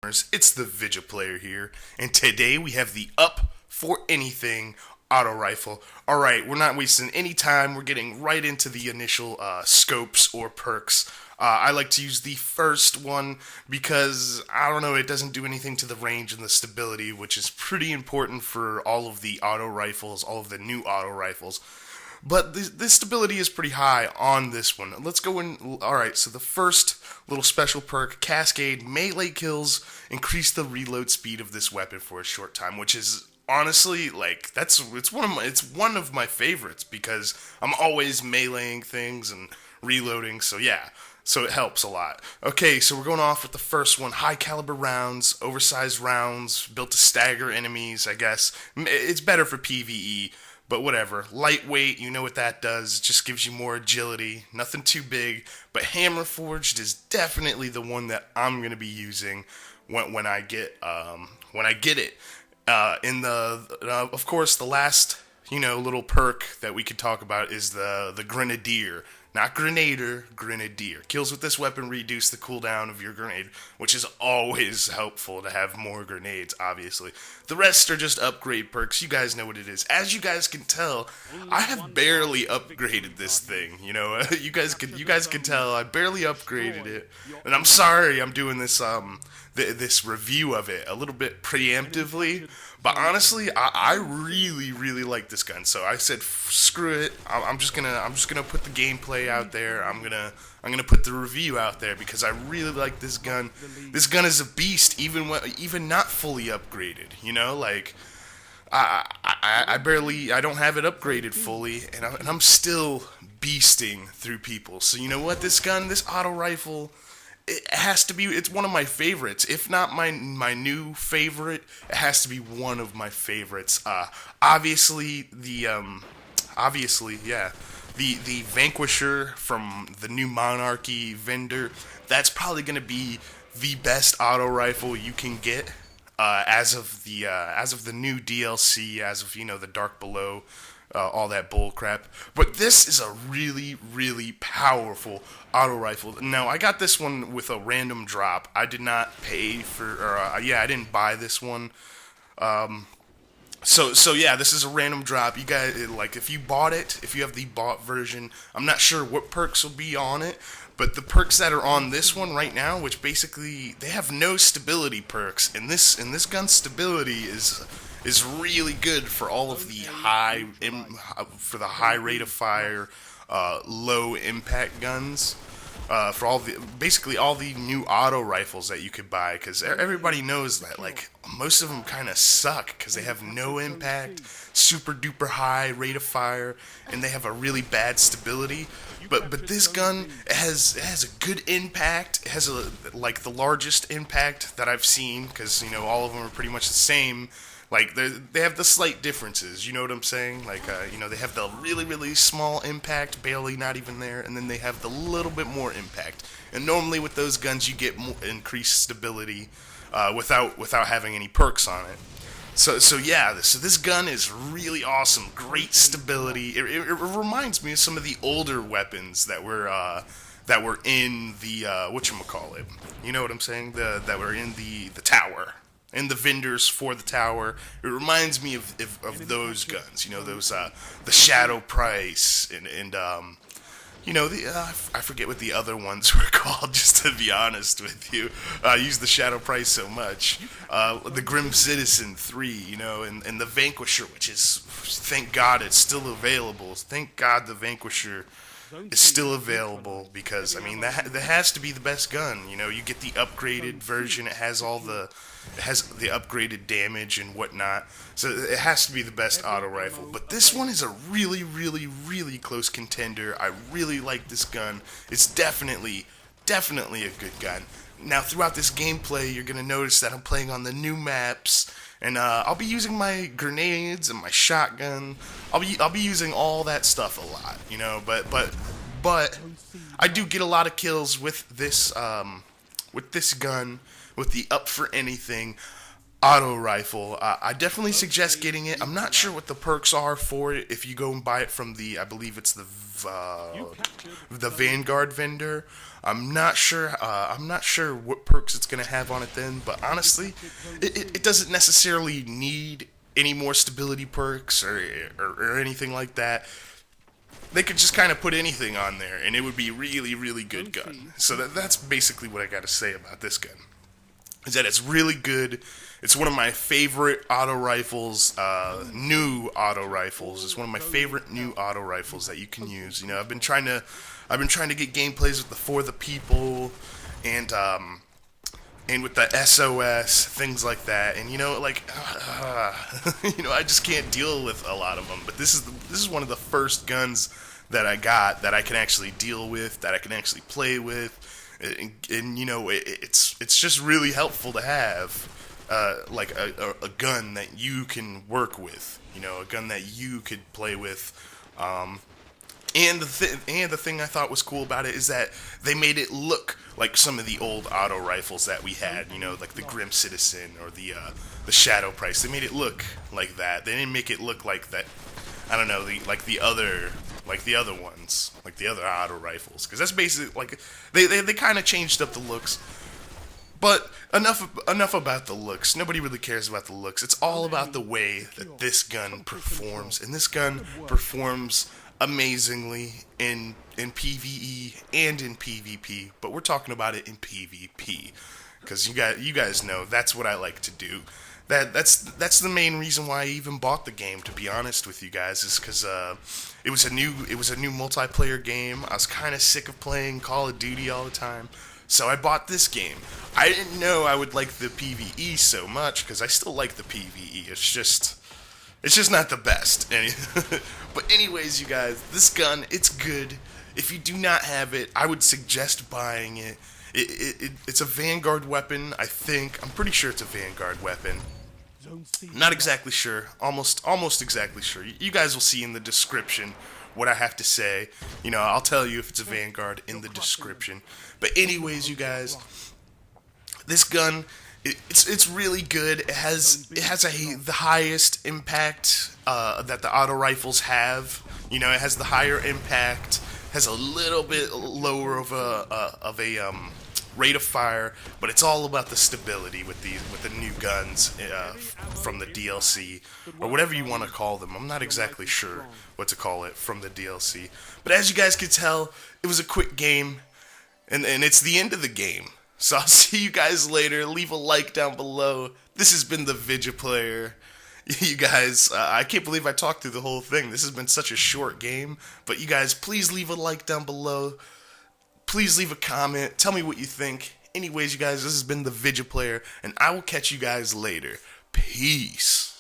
It's the ViJaPlayer here, and today we have the Up for Anything auto rifle. Alright, we're not wasting any time, we're getting right into the initial scopes or perks. I like to use the first one because, I don't know, it doesn't do anything to the range and the stability, which is pretty important for all of the auto rifles, all of the new auto rifles. But the stability is pretty high on this one. Let's go in. Alright, so the first little special perk, Cascade, melee kills increase the reload speed of this weapon for a short time, which is honestly, like, it's one of my favorites because I'm always meleeing things and reloading, so yeah. So it helps a lot. Okay, so we're going off with the first one. High caliber rounds, oversized rounds, built to stagger enemies, I guess. It's better for PvE. But whatever, lightweight, you know what that does, it just gives you more agility, nothing too big, but Hammer Forged is definitely the one that I'm going to be using when I get it. Of course, the last, little perk that we could talk about is the Grenadier. Not Grenader, Grenadier. Kills with this weapon reduce the cooldown of your grenade, which is always helpful to have more grenades, obviously. The rest are just upgrade perks. You guys know what it is. As you guys can tell, I have barely upgraded this thing. You guys can tell I barely upgraded it, and I'm sorry I'm doing this this review of it a little bit preemptively. But honestly, I really, really like this gun. So I said, screw it. I'm just gonna put the gameplay out there. I'm gonna put the review out there because I really like this gun. This gun is a beast, even not fully upgraded. I don't have it upgraded fully, and I'm still beasting through people. So you know what? This auto rifle, it's one of my favorites. If not my new favorite, it has to be one of my favorites. Obviously, the Vanquisher from the new Monarchy vendor, that's probably going to be the best auto rifle you can get as of the new DLC, as of the Dark Below, all that bull crap. But this is a really, really powerful auto rifle. Now, I got this one with a random drop. I did not pay I didn't buy this one. So yeah, this is a random drop. You guys, if you bought it, if you have the bought version, I'm not sure what perks will be on it, but the perks that are on this one right now, which basically, they have no stability perks, and this gun's stability is really good for all of the high rate of fire, low impact guns. For all the new auto rifles that you could buy, because everybody knows that most of them kind of suck because they have no impact, super duper high rate of fire, and they have a really bad stability. But this gun has a good impact. It has the largest impact that I've seen, because all of them are pretty much the same. They have the slight differences, you know what I'm saying? They have the really, really small impact, barely not even there, and then they have the little bit more impact. And normally with those guns, you get more increased stability without having any perks on it. So this gun is really awesome, great stability. It reminds me of some of the older weapons that were in the whatchamacallit. You know what I'm saying? That were in the tower. And the vendors for the tower. It reminds me of those guns, those the Shadow Price and I forget what the other ones were called. Just to be honest with you, I use the Shadow Price so much. The Grim Citizen 3, and the Vanquisher, which is, thank God it's still available. Thank God the Vanquisher is still available, because that has to be the best gun. You get the upgraded version. It has the upgraded damage and whatnot, so it has to be the best auto rifle. But this one is a really, really, really close contender. I really like this gun. It's definitely a good gun. Now, throughout this gameplay, you're gonna notice that I'm playing on the new maps, and I'll be using my grenades and my shotgun. I'll be using all that stuff a lot, but I do get a lot of kills with this gun, with the Up for Anything. auto rifle. I definitely suggest getting it. I'm not sure what the perks are for it if you go and buy it from the, I believe it's the Vanguard vendor. I'm not sure. I'm not sure what perks it's gonna have on it then. But honestly, it doesn't necessarily need any more stability perks or anything like that. They could just kind of put anything on there, and it would be a really, really good gun. So that's basically what I got to say about this gun. Is that it's really good. It's one of my favorite auto rifles, new auto rifles. It's one of my favorite new auto rifles that you can use. You know, I've been trying to get gameplays with the For the People, and with the SOS, things like that. And you know, like, you know, I just can't deal with a lot of them. But this is one of the first guns that I got that I can actually deal with, that I can actually play with. And you know, it's just really helpful to have like a gun that you can work with, you know, a gun that you could play with. And the thing I thought was cool about it is that they made it look like some of the old auto rifles that we had, you know, like the Grim Citizen or the Shadow Price. They made it look like that. They didn't make it look like that. I don't know, the other ones, like the other auto rifles, because that's basically like they kind of changed up the looks. But enough about the looks. Nobody really cares about the looks. It's all about the way that this gun performs, and this gun performs amazingly in PvE and in PvP. But we're talking about it in PvP, because you guys know that's what I like to do. That's the main reason why I even bought the game, to be honest with you guys, is because it was a new multiplayer game. I was kind of sick of playing Call of Duty all the time, so I bought this game. I didn't know I would like the PvE so much, because I still like the PvE. It's just not the best. But anyways, you guys, this gun, it's good. If you do not have it, I would suggest buying it. It's a Vanguard weapon, I think. I'm pretty sure it's a Vanguard weapon. Not exactly sure. Almost exactly sure. You guys will see in the description what I have to say. You know, I'll tell you if it's a Vanguard in the description. But anyways, you guys, this gun, it's really good. It has the highest impact that the auto rifles have. You know, it has the higher impact. Has a little bit lower of a rate of fire, but it's all about the stability with the new guns from the DLC, or whatever you want to call them. I'm not exactly sure what to call it, from the DLC. But as you guys could tell, it was a quick game, and it's the end of the game. So I'll see you guys later. Leave a like down below. This has been the ViJaPlayer. You guys, I can't believe I talked through the whole thing. This has been such a short game. But you guys, please leave a like down below. Please leave a comment. Tell me what you think. Anyways, you guys, this has been the ViJaPlayer, and I will catch you guys later. Peace.